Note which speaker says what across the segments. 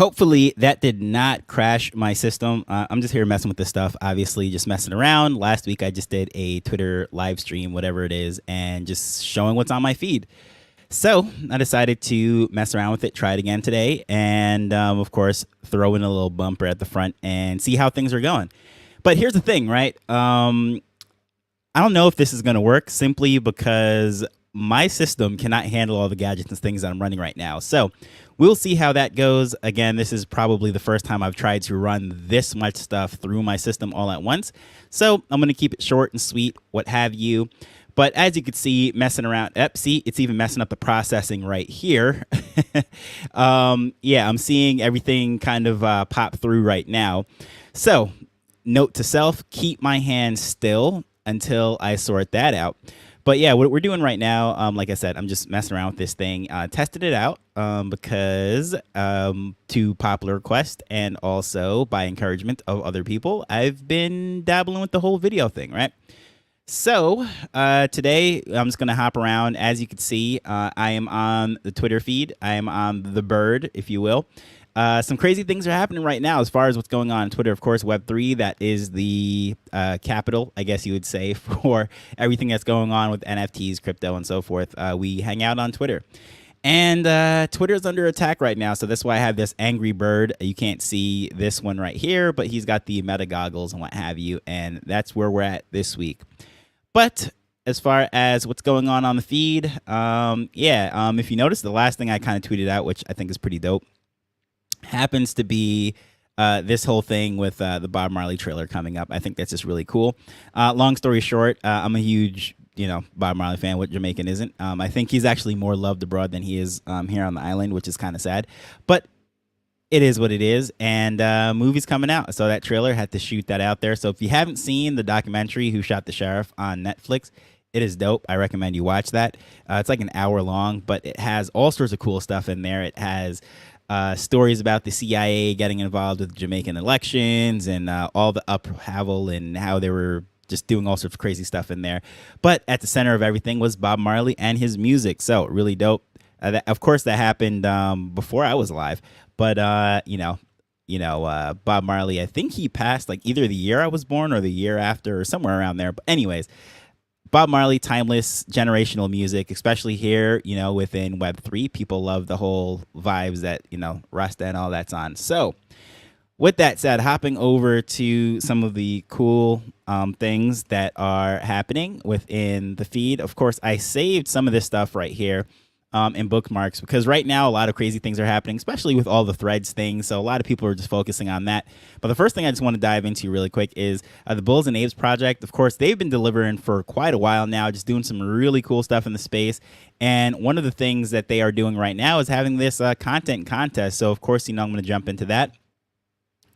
Speaker 1: hopefully that did not crash my system. I'm just here messing with this stuff, obviously, just messing around. Last week, I just did a Twitter live stream, whatever it is, and just showing what's on my feed. So I decided to mess around with it, try it again today, and of course, throw in a little bumper at the front and see how things are going. But here's the thing, right? I don't know if this is going to work simply because my system cannot handle all the gadgets and things that I'm running right now. So we'll see how that goes. Again, this is probably the first time I've tried to run this much stuff through my system all at once. So I'm going to keep it short and sweet, what have you. But as you can see, messing around, see, it's even messing up the processing right here. Yeah, I'm seeing everything kind of pop through right now. So note to self, keep my hand still until I sort that out. But yeah, what we're doing right now, like I said, I'm just messing around with this thing, tested it out because to popular request and also by encouragement of other people, I've been dabbling with the whole video thing, right? So today I'm just going to hop around. As you can see, I am on the Twitter feed. I am on the bird, if you will. Some crazy things are happening right now as far as what's going on Twitter. Of course, Web3, that is the capital, I guess you would say, for everything that's going on with NFTs, crypto, and so forth. We hang out on Twitter. And Twitter is under attack right now, so that's why I have this angry bird. You can't see this one right here, but he's got the meta goggles and what have you, and that's where we're at this week. But as far as what's going on the feed, if you notice, the last thing I kind of tweeted out, which I think is pretty dope, happens to be this whole thing with the Bob Marley trailer coming up. I think that's just really cool. Long story short, I'm a huge Bob Marley fan. What Jamaican isn't? I think he's actually more loved abroad than he is here on the island, which is kind of sad. But it is what it is, and movie's coming out. So that trailer had to shoot that out there. So if you haven't seen the documentary Who Shot the Sheriff on Netflix, it is dope. I recommend you watch that. It's like an hour long, but it has all sorts of cool stuff in there. It has stories about the CIA getting involved with Jamaican elections and all the upheaval and how they were just doing all sorts of crazy stuff in there. But at the center of everything was Bob Marley and his music. So really dope. Of course, that happened before I was alive. But Bob Marley, I think he passed like either the year I was born or the year after or somewhere around there. But anyways, Bob Marley, timeless, generational music, especially here, within Web3. People love the whole vibes that, Rasta and all that's on. So with that said, hopping over to some of the cool things that are happening within the feed. Of course, I saved some of this stuff right here in bookmarks because right now a lot of crazy things are happening, especially with all the threads things. So a lot of people are just focusing on that. But the first thing I just want to dive into really quick is the Bulls and Apes project. Of course, they've been delivering for quite a while now, just doing some really cool stuff in the space. And one of the things that they are doing right now is having this content contest. So of course, I'm going to jump into that.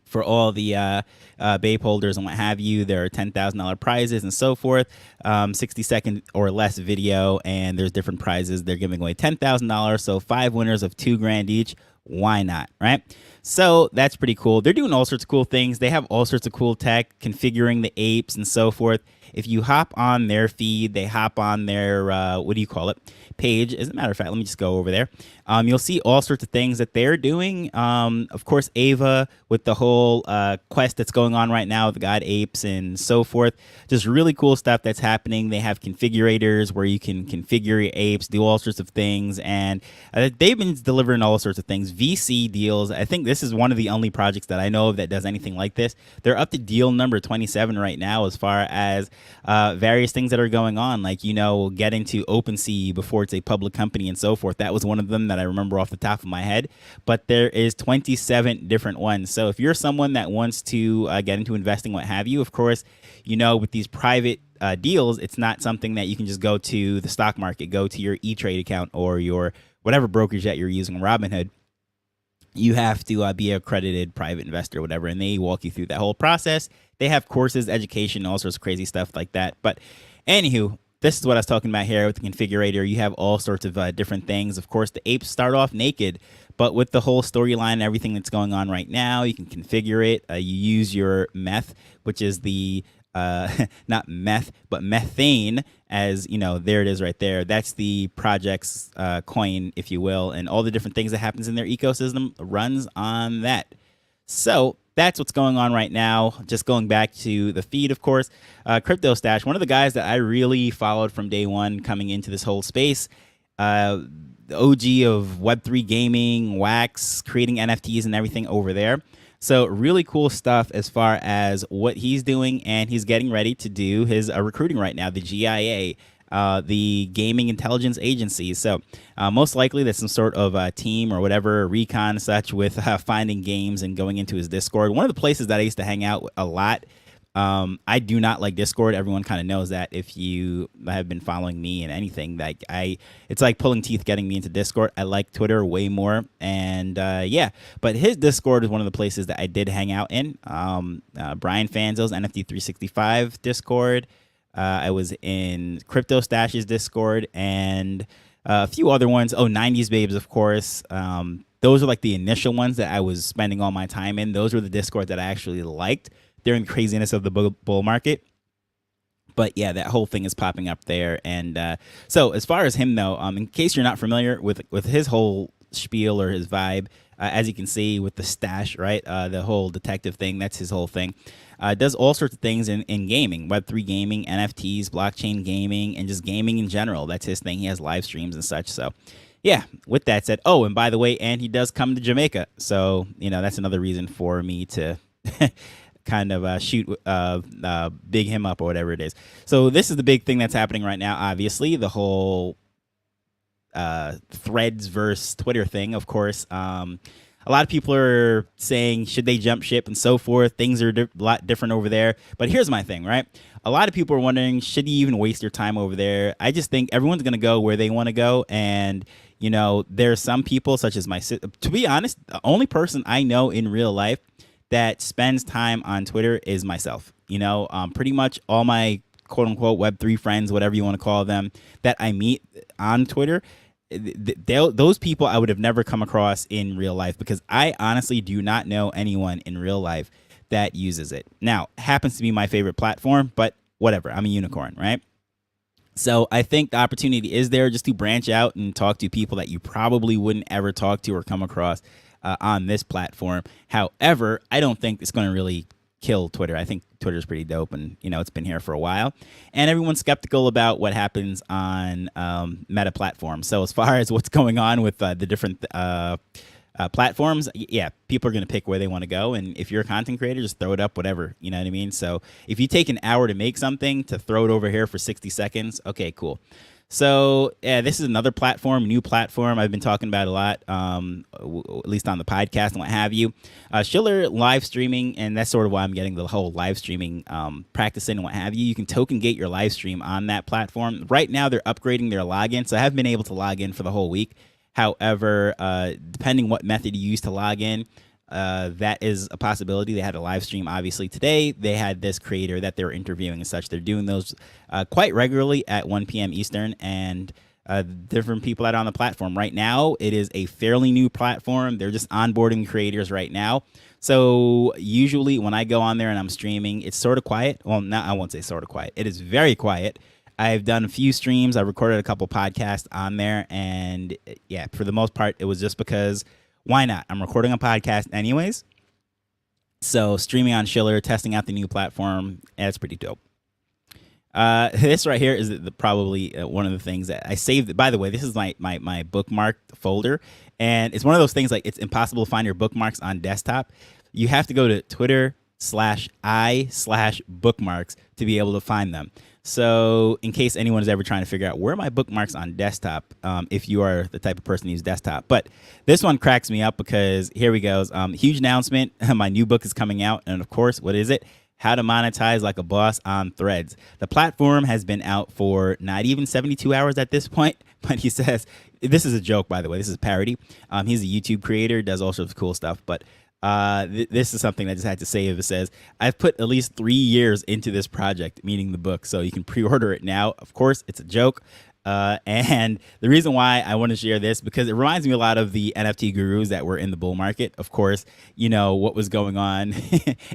Speaker 1: For all the Bape holders and what have you, there are $10,000 prizes and so forth. 60-second or less video, and there's different prizes. They're giving away $10,000, so 5 winners of $2,000 each. Why not, right? So that's pretty cool. They're doing all sorts of cool things. They have all sorts of cool tech, configuring the apes and so forth. If you hop on their feed, they hop on their, page. As a matter of fact, let me just go over there. You'll see all sorts of things that they're doing. Of course, Ava with the whole quest that's going on right now with the God Apes and so forth. Just really cool stuff that's happening. They have configurators where you can configure your apes, do all sorts of things. And they've been delivering all sorts of things. VC deals. I think this is one of the only projects that I know of that does anything like this. They're up to deal number 27 right now as far as various things that are going on, like, get into OpenSea before it's a public company and so forth. That was one of them that I remember off the top of my head, but there is 27 different ones. So if you're someone that wants to get into investing, what have you, of course, with these private deals, it's not something that you can just go to the stock market, go to your E-Trade account or your whatever brokerage that you're using, Robinhood. You have to be an accredited private investor, whatever, and they walk you through that whole process. They have courses, education, all sorts of crazy stuff like that. But anywho, this is what I was talking about here with the configurator. You have all sorts of different things. Of course, the apes start off naked, but with the whole storyline and everything that's going on right now, you can configure it. You use your meth, which is the not meth, but methane, as you know, there it is right there. That's the project's coin, if you will, and all the different things that happens in their ecosystem runs on that. So that's what's going on right now. Just going back to the feed, of course, Crypto Stash, one of the guys that I really followed from day one coming into this whole space, the OG of Web3 gaming, Wax, creating NFTs and everything over there. So really cool stuff as far as what he's doing, and he's getting ready to do his recruiting right now, the GIA, the Gaming Intelligence Agency. So most likely that's some sort of team or whatever, recon such, with finding games and going into his Discord. One of the places that I used to hang out a lot. I do not like Discord. Everyone kind of knows that if you have been following me and anything. Like it's like pulling teeth getting me into Discord. I like Twitter way more, and yeah. But his Discord is one of the places that I did hang out in. Brian Fanzo's NFT 365 Discord. I was in Crypto Stash's Discord and a few other ones. Oh, 90s Babes, of course. Those are like the initial ones that I was spending all my time in. Those were the Discords that I actually liked during the craziness of the bull market. But yeah, that whole thing is popping up there. And so as far as him, though, in case you're not familiar with his whole spiel or his vibe, as you can see with the stash, right? The whole detective thing, that's his whole thing. Does all sorts of things in gaming, Web3 gaming, NFTs, blockchain gaming, and just gaming in general. That's his thing. He has live streams and such. So yeah, with that said, oh, and by the way, and he does come to Jamaica. So, you know, that's another reason for me to kind of shoot big him up or whatever it is. So this is the big thing that's happening right now. Obviously, the whole Threads versus Twitter thing, of course. A lot of people are saying, should they jump ship and so forth? Things are a lot different over there. But here's my thing, right? A lot of people are wondering, should you even waste your time over there? I just think everyone's going to go where they want to go. And, you know, there are some people such as to be honest, the only person I know in real life that spends time on Twitter is myself. You know, pretty much all my quote unquote Web3 friends, whatever you want to call them, that I meet on Twitter, those people I would have never come across in real life, because I honestly do not know anyone in real life that uses it. Now, happens to be my favorite platform, but whatever, I'm a unicorn, right? So I think the opportunity is there just to branch out and talk to people that you probably wouldn't ever talk to or come across on this platform. However, I don't think it's going to really kill Twitter. I think Twitter is pretty dope, and you know, it's been here for a while, and everyone's skeptical about what happens on Meta platforms. So as far as what's going on with the different platforms, yeah, people are going to pick where they want to go, and if you're a content creator, just throw it up, whatever, you know what I mean? So if you take an hour to make something, to throw it over here for 60 seconds, okay, cool. So yeah, this is another platform, new platform I've been talking about a lot, at least on the podcast and what have you. Schiller live streaming, and that's sort of why I'm getting the whole live streaming practicing and what have you. You can token gate your live stream on that platform. Right now, they're upgrading their login, so I haven't been able to log in for the whole week. However, depending what method you use to log in, that is a possibility. They had a live stream, obviously, today. They had this creator that they're interviewing and such. They're doing those quite regularly at 1 p.m. Eastern, and different people out on the platform. Right now, it is a fairly new platform. They're just onboarding creators right now. So usually when I go on there and I'm streaming, it's sort of quiet. Well, no, I won't say sort of quiet. It is very quiet. I've done a few streams. I recorded a couple podcasts on there, and yeah, for the most part, it was just because why not? I'm recording a podcast anyways. So streaming on Schiller, testing out the new platform, that's pretty dope. This right here is probably one of the things that I saved. By the way, this is my bookmark folder, and it's one of those things like it's impossible to find your bookmarks on desktop. You have to go to Twitter/i/bookmarks to be able to find them. So in case anyone is ever trying to figure out where are my bookmarks on desktop, if you are the type of person who uses desktop. But this one cracks me up because here we go. Huge announcement. My new book is coming out. And of course, what is it? How to Monetize Like a Boss on Threads. The platform has been out for not even 72 hours at this point. But he says, this is a joke, by the way. This is a parody. He's a YouTube creator, does all sorts of cool stuff. But this is something I just had to say. If it says, I've put at least 3 years into this project, meaning the book, so you can pre-order it now. Of course, it's a joke. And the reason why I want to share this, because it reminds me a lot of the NFT gurus that were in the bull market. Of course, you know, what was going on.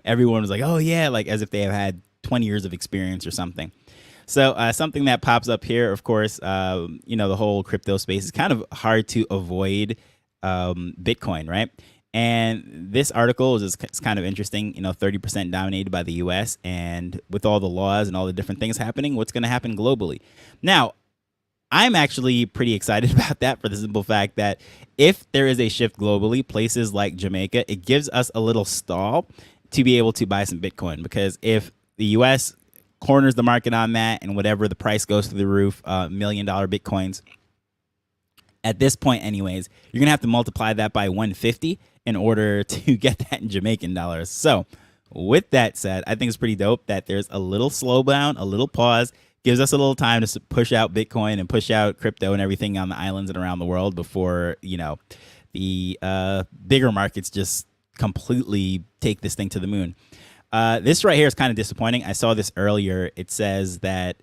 Speaker 1: Everyone was like, oh yeah, like as if they have had 20 years of experience or something. So something that pops up here, of course, the whole crypto space is kind of hard to avoid Bitcoin, right? And this article is it's kind of interesting, 30% dominated by the US. And with all the laws and all the different things happening, what's going to happen globally? Now, I'm actually pretty excited about that for the simple fact that if there is a shift globally, places like Jamaica, it gives us a little stall to be able to buy some Bitcoin. Because if the US corners the market on that and whatever the price goes through the roof, $1 million Bitcoins, at this point anyways, you're going to have to multiply that by 150 in order to get that in Jamaican dollars. So with that said, I think it's pretty dope that there's a little slowdown, a little pause, gives us a little time to push out Bitcoin and push out crypto and everything on the islands and around the world before, the bigger markets just completely take this thing to the moon. This right here is kind of disappointing. I saw this earlier. It says that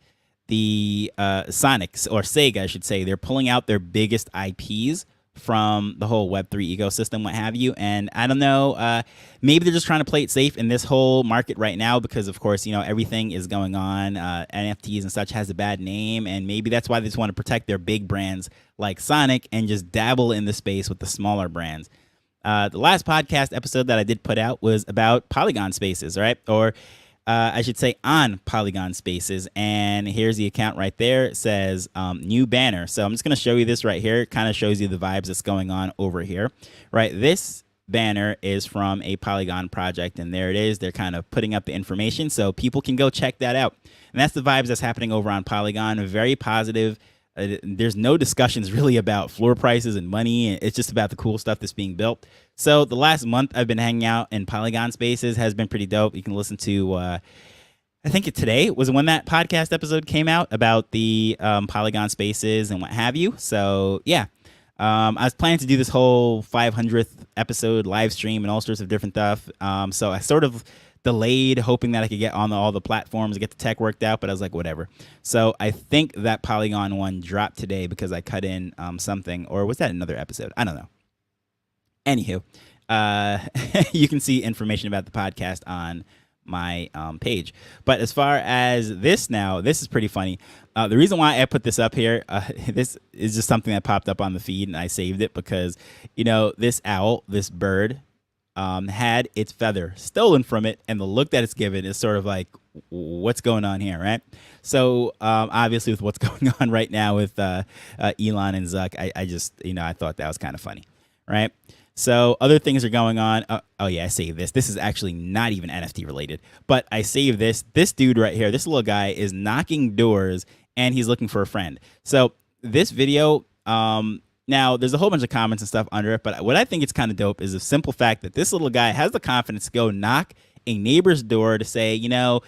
Speaker 1: the Sonics, or Sega, I should say, they're pulling out their biggest IPs from the whole Web3 ecosystem, what have you. And I don't know, maybe they're just trying to play it safe in this whole market right now because, of course, everything is going on. NFTs and such has a bad name, and maybe that's why they just want to protect their big brands like Sonic and just dabble in the space with the smaller brands. The last podcast episode that I did put out was about Polygon Spaces, right? Or I should say on Polygon Spaces. And here's the account right there. It says new banner. So I'm just going to show you this right here. It kind of shows you the vibes that's going on over here, right? This banner is from a Polygon project, and there it is. They're kind of putting up the information so people can go check that out. And that's the vibes that's happening over on Polygon. Very positive. There's no discussions really about floor prices and money. It's just about the cool stuff that's being built. So the last month I've been hanging out in Polygon Spaces has been pretty dope. You can listen to, I think today was when that podcast episode came out about the Polygon Spaces and what have you. So yeah, I was planning to do this whole 500th episode live stream and all sorts of different stuff. So I sort of delayed, hoping that I could get on all the platforms and get the tech worked out, but I was like, whatever. So I think that Polygon one dropped today because I cut in something, or was that another episode? I don't know. Anywho, you can see information about the podcast on my page. But as far as this now, this is pretty funny. The reason why I put this up here, this is just something that popped up on the feed and I saved it because, this owl, this bird, had its feather stolen from it, and the look that it's given is sort of like, what's going on here, right? So obviously with what's going on right now with Elon and Zuck, I just, I thought that was kind of funny, right? So other things are going on. Oh yeah, I saved this. This is actually not even NFT related, but I saved this. This dude right here, this little guy is knocking doors and he's looking for a friend. So this video, now, there's a whole bunch of comments and stuff under it, but what I think it's kind of dope is the simple fact that this little guy has the confidence to go knock a neighbor's door to say,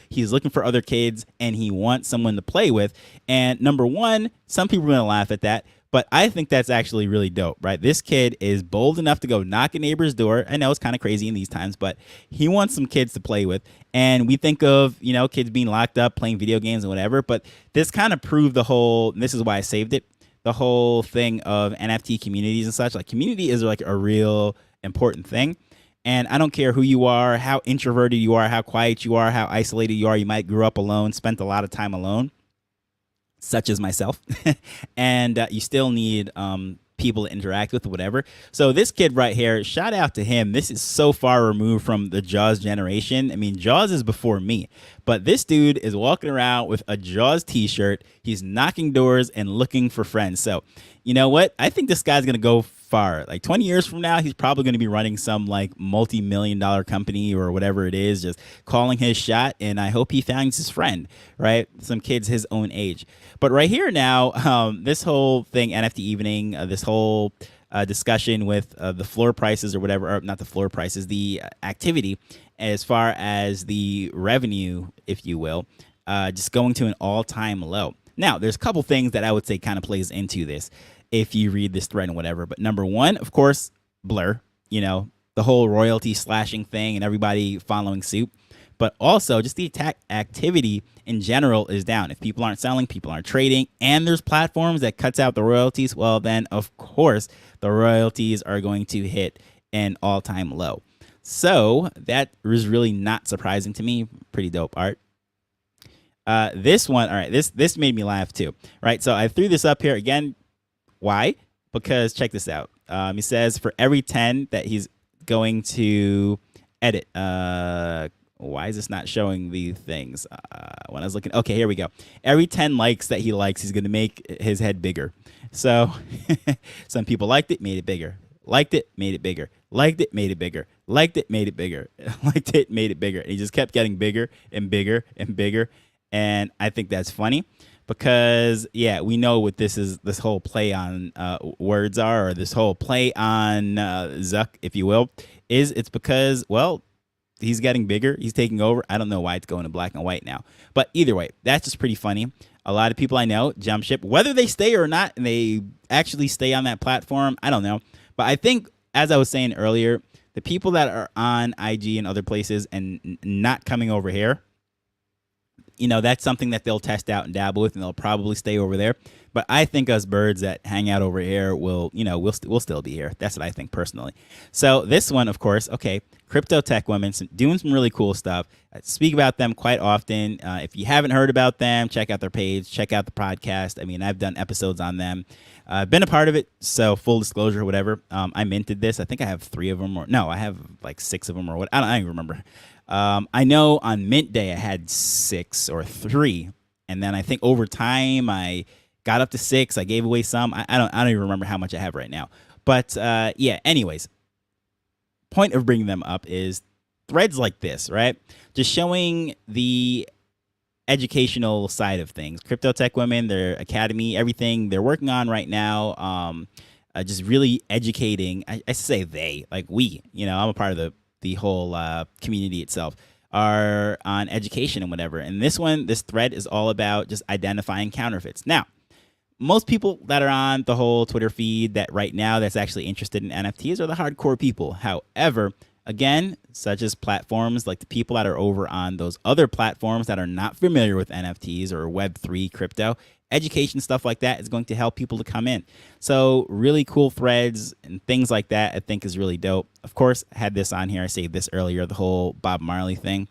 Speaker 1: he's looking for other kids and he wants someone to play with. And number one, some people are going to laugh at that, but I think that's actually really dope, right? This kid is bold enough to go knock a neighbor's door. I know it's kind of crazy in these times, but he wants some kids to play with. And we think of, kids being locked up, playing video games and whatever, but this kind of proved the whole, and this is why I saved it, the whole thing of NFT communities and such. Like, community is like a real important thing. And I don't care who you are, how introverted you are, how quiet you are, how isolated you are. You might grew up alone, spent a lot of time alone, such as myself. And you still need people to interact with, whatever. So this kid right here, shout out to him. This is so far removed from the Jaws generation. I mean, Jaws is before me, but this dude is walking around with a Jaws t-shirt. He's knocking doors and looking for friends. So you know what? I think this guy's going to go far. Like 20 years from now, he's probably going to be running some like multi-million-dollar company or whatever it is, just calling his shot. And I hope he finds his friend, right? Some kids his own age. But right here now, this whole thing, NFT evening, this whole discussion with the floor prices or whatever, or not the floor prices, the activity as far as the revenue, if you will, just going to an all-time low. Now, there's a couple things that I would say kind of plays into this if you read this thread and whatever. But number one, of course, Blur, the whole royalty slashing thing and everybody following suit. But also just the attack activity in general is down. If people aren't selling, people aren't trading, and there's platforms that cuts out the royalties, well, then, of course, the royalties are going to hit an all-time low. So that was really not surprising to me. Pretty dope art. This one, all right, this made me laugh too. Right, so I threw this up here again. Why? Because check this out. He says for every 10 that he's going to edit. Why is this not showing the things? When I was looking, okay, here we go. Every 10 likes that he likes, he's going to make his head bigger. So some people liked it, made it bigger. Liked it, made it bigger. Liked it, made it bigger. Liked it, made it bigger. Liked it, made it bigger. And he just kept getting bigger and bigger and bigger. And I think that's funny because, yeah, we know what this whole play on words are, or this whole play on Zuck, if you will, it's because, well, he's getting bigger. He's taking over. I don't know why it's going to black and white now. But either way, that's just pretty funny. A lot of people I know jump ship, whether they stay or not, and they actually stay on that platform, I don't know. But I think, as I was saying earlier, the people that are on IG and other places and not coming over here, that's something that they'll test out and dabble with, and they'll probably stay over there. But I think us birds that hang out over here will still be here. That's what I think personally. So this one, of course, okay, crypto tech women doing some really cool stuff. I speak about them quite often. If you haven't heard about them, check out their page, check out the podcast. I mean, I've done episodes on them. I've been a part of it, so full disclosure, whatever. I minted this. I think I have 3 of them, or no, I have like 6 of them, or what. I don't even remember. I know on mint day I had 6 or 3, and then I think over time I got up to 6. I gave away some. I don't even remember how much I have right now. But yeah. Anyways, point of bringing them up is threads like this, right? Just showing the educational side of things. Crypto tech women, their academy, everything they're working on right now. Just really educating. I say they, like we. I'm a part of the whole community itself, are on education and whatever. And this thread is all about just identifying counterfeits. Now, most people that are on the whole Twitter feed that right now that's actually interested in NFTs are the hardcore people. However, again, such as platforms like the people that are over on those other platforms that are not familiar with NFTs or Web3 crypto, education, stuff like that is going to help people to come in. So really cool threads and things like that I think is really dope. Of course, I had this on here. I saved this earlier, the whole Bob Marley thing.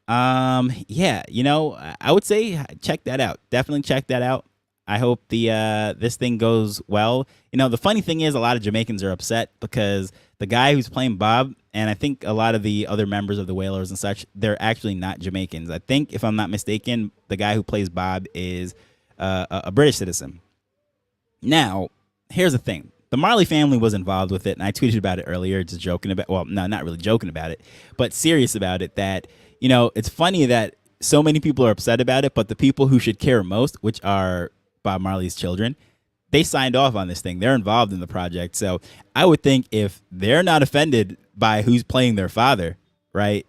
Speaker 1: Yeah, I would say check that out. Definitely check that out. I hope this thing goes well. The funny thing is a lot of Jamaicans are upset because the guy who's playing Bob, and I think a lot of the other members of the Whalers and such, they're actually not Jamaicans. I think, if I'm not mistaken, the guy who plays Bob is a British citizen. Now, here's the thing. The Marley family was involved with it, and I tweeted about it earlier, just joking about, well, no, not really joking about it, but serious about it, that, it's funny that so many people are upset about it, but the people who should care most, which are Bob Marley's children, they signed off on this thing. They're involved in the project. So I would think if they're not offended by who's playing their father, right,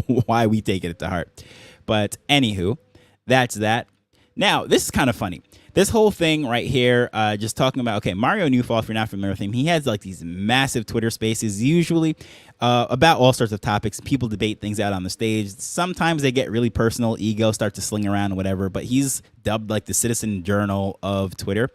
Speaker 1: why we taking it to heart. But anywho, that's that. Now, this is kind of funny. This whole thing right here, just talking about, okay, Mario Newfall, if you're not familiar with him, he has like these massive Twitter spaces, usually about all sorts of topics. People debate things out on the stage. Sometimes they get really personal, ego start to sling around and whatever, but he's dubbed like the Citizen Journal of Twitter.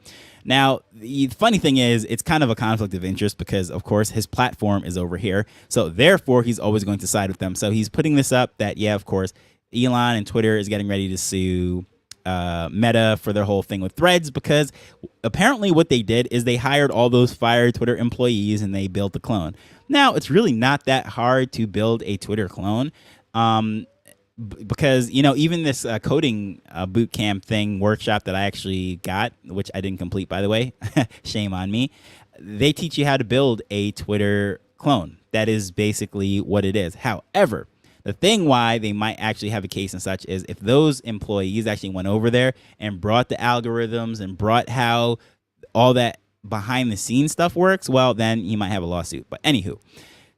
Speaker 1: Now, the funny thing is, it's kind of a conflict of interest because, of course, his platform is over here. So therefore, he's always going to side with them. So he's putting this up that, yeah, of course, Elon and Twitter is getting ready to sue Meta for their whole thing with Threads, because apparently what they did is they hired all those fired Twitter employees and they built a clone. Now, it's really not that hard to build a Twitter clone, because even this coding boot camp thing workshop that I actually got, which I didn't complete, by the way, shame on me, they teach you how to build a Twitter clone. That is basically what it is. However, the thing why they might actually have a case and such is if those employees actually went over there and brought the algorithms and brought how all that behind the scenes stuff works, well, then you might have a lawsuit. But anywho,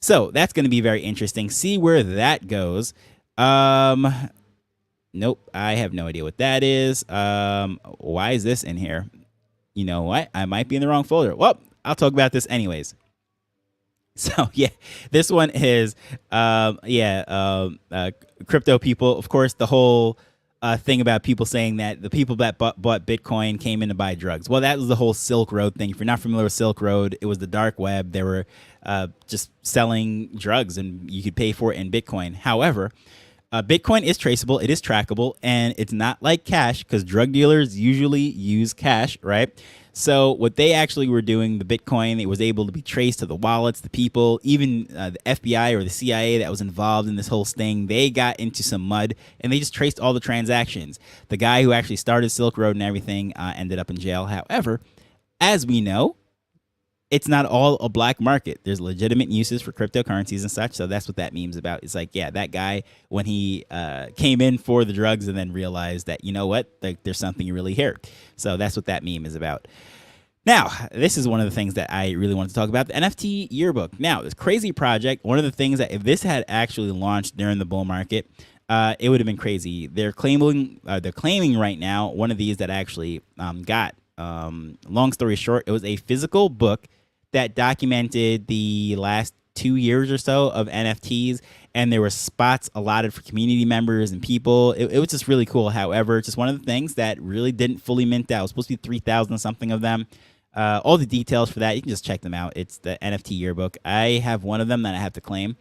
Speaker 1: so that's going to be very interesting. See where that goes. Nope, I have no idea what that is. Why is this in here? You know what? I might be in the wrong folder. Well, I'll talk about this anyways. So yeah, this one is crypto people. Of course, the whole thing about people saying that the people that bought Bitcoin came in to buy drugs. Well, that was the whole Silk Road thing. If you're not familiar with Silk Road, it was the dark web. They were just selling drugs, and you could pay for it in Bitcoin. However, Bitcoin is traceable, it is trackable, and it's not like cash because drug dealers usually use cash, right? So what they actually were doing, the Bitcoin, it was able to be traced to the wallets, the people, even the FBI or the CIA that was involved in this whole thing. They got into some mud and they just traced all the transactions. The guy who actually started Silk Road and everything ended up in jail. However, as we know, it's not all a black market. There's legitimate uses for cryptocurrencies and such. So that's what that meme's about. It's like, yeah, that guy, when he came in for the drugs and then realized that, you know what, like, there's something really here. So that's what that meme is about. Now, this is one of the things that I really wanted to talk about, the NFT yearbook. Now, this crazy project, one of the things that if this had actually launched during the bull market, it would have been crazy. They're claiming right now, one of these that actually got, long story short, it was a physical book that documented the last 2 years or so of NFTs, and there were spots allotted for community members and people. It was just really cool. However, just one of the things that really didn't fully mint out. It was supposed to be 3,000 something of them. All the details for that, you can just check them out. It's the NFT yearbook. I have one of them that I have to claim,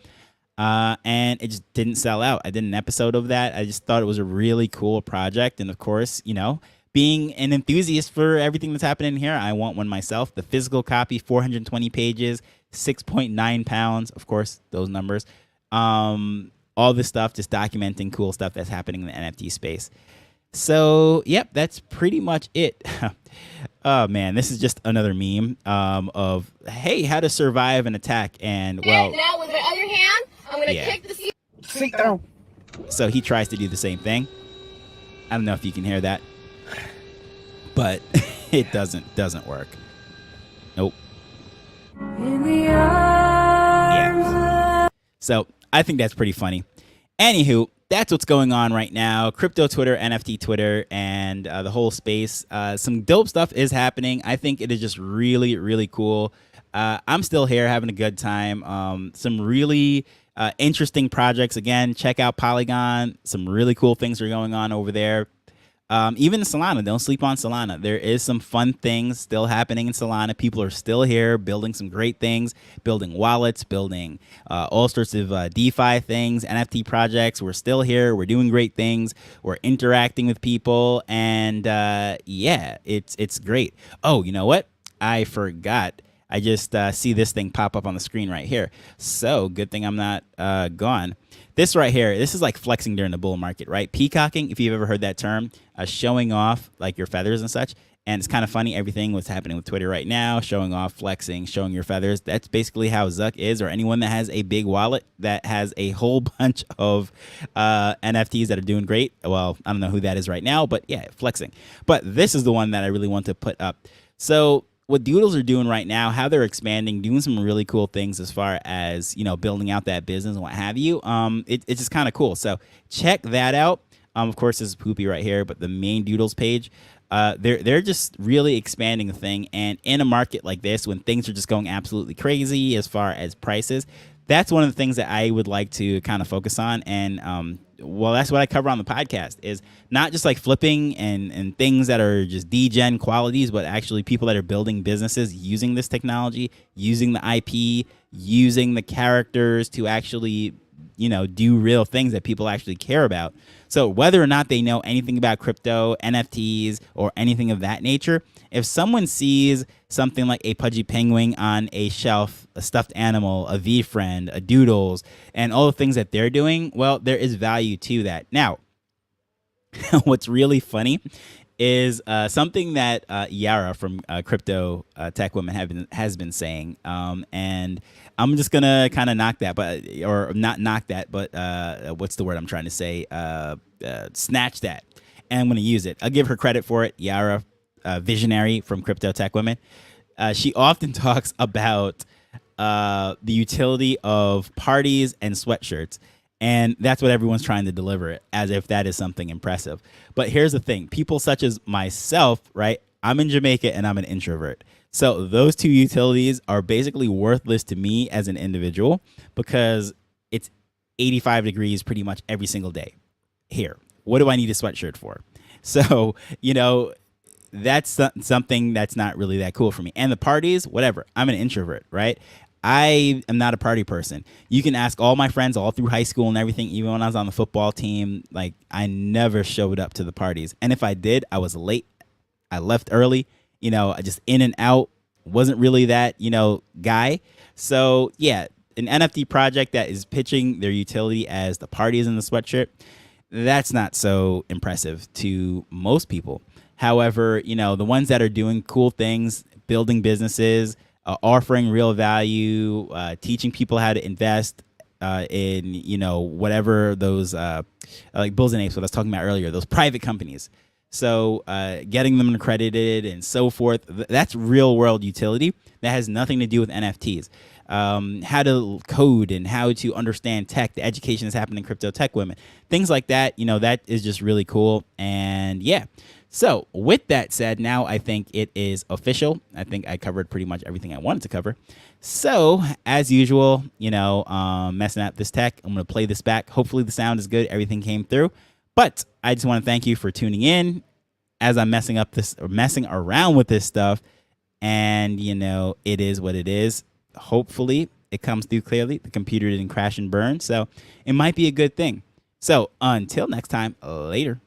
Speaker 1: and it just didn't sell out. I did an episode of that. I just thought it was a really cool project, and of course, you know, being an enthusiast for everything that's happening here, I want one myself. The physical copy, 420 pages, 6.9 pounds. Of course, those numbers. All this stuff, just documenting cool stuff that's happening in the NFT space. So, yep, that's pretty much it. Oh, man, this is just another meme of, hey, how to survive an attack. And, well,
Speaker 2: now with my other hand, I'm going to kick the seat.
Speaker 3: Sit down.
Speaker 1: So he tries to do the same thing. I don't know if you can hear that, but it doesn't work. Nope. Yeah. So I think that's pretty funny. Anywho, that's what's going on right now. Crypto Twitter, NFT Twitter, and the whole space. Some dope stuff is happening. I think it is just really, really cool. I'm still here having a good time. Some really interesting projects. Again, check out Polygon. Some really cool things are going on over there. Even in Solana, don't sleep on Solana. There is some fun things still happening in Solana. People are still here building some great things, building wallets, building all sorts of DeFi things, NFT projects. We're still here. We're doing great things. We're interacting with people. And yeah, it's great. Oh, you know what? I forgot. I just see this thing pop up on the screen right here. So good thing I'm not gone. This right here, this is like flexing during the bull market, right? Peacocking, if you've ever heard that term, showing off like your feathers and such. And it's kind of funny, everything what's happening with Twitter right now, showing off, flexing, showing your feathers. That's basically how Zuck is, or anyone that has a big wallet that has a whole bunch of NFTs that are doing great. Well, I don't know who that is right now, but yeah, flexing. But this is the one that I really want to put up. So what Doodles are doing right now, how they're expanding, doing some really cool things as far as, you know, building out that business and what have you. It's just kind of cool. So check that out. Of course, this is Poopy right here, but the main Doodles page, they're just really expanding the thing. And in a market like this, when things are just going absolutely crazy as far as prices, that's one of the things that I would like to kind of focus on. And well, that's what I cover on the podcast, is not just like flipping and things that are just degen qualities, but actually people that are building businesses using this technology, using the IP, using the characters to actually, you know, do real things that people actually care about. So whether or not they know anything about crypto, NFTs, or anything of that nature, if someone sees something like a pudgy penguin on a shelf, a stuffed animal, a V-friend, a Doodles, and all the things that they're doing, well, there is value to that. Now, what's really funny is something that Yara from Crypto Tech Women has been saying, and I'm just gonna kind of knock that, but or not knock that, but what's the word I'm trying to say? Snatch that, and I'm gonna use it. I'll give her credit for it. Yara, visionary from Crypto Tech Women. She often talks about the utility of parties and sweatshirts. And that's what everyone's trying to deliver it, as if that is something impressive. But here's the thing. People such as myself, right? I'm in Jamaica and I'm an introvert. So those two utilities are basically worthless to me as an individual, because it's 85 degrees pretty much every single day here. What do I need a sweatshirt for? So, you know, that's something that's not really that cool for me. And the parties, whatever. I'm an introvert, right? I am not a party person. You can ask all my friends all through high school and everything, even when I was on the football team. Like, I never showed up to the parties. And if I did, I was late. I left early, I just in and out. Wasn't really that, guy. So, yeah, an NFT project that is pitching their utility as the parties in the sweatshirt, that's not so impressive to most people. However, the ones that are doing cool things, building businesses, offering real value, teaching people how to invest in, whatever those, like Bulls and Apes, what I was talking about earlier, those private companies. So getting them accredited and so forth, that's real world utility that has nothing to do with NFTs. How to code and how to understand tech, the education that's happening in crypto tech women, things like that, that is just really cool. And yeah. So with that said, now I think it is official. I think I covered pretty much everything I wanted to cover. So as usual, messing up this tech, I'm going to play this back. Hopefully the sound is good. Everything came through. But I just want to thank you for tuning in as I'm messing around with this stuff. And, it is what it is. Hopefully it comes through clearly. The computer didn't crash and burn. So it might be a good thing. So until next time, later.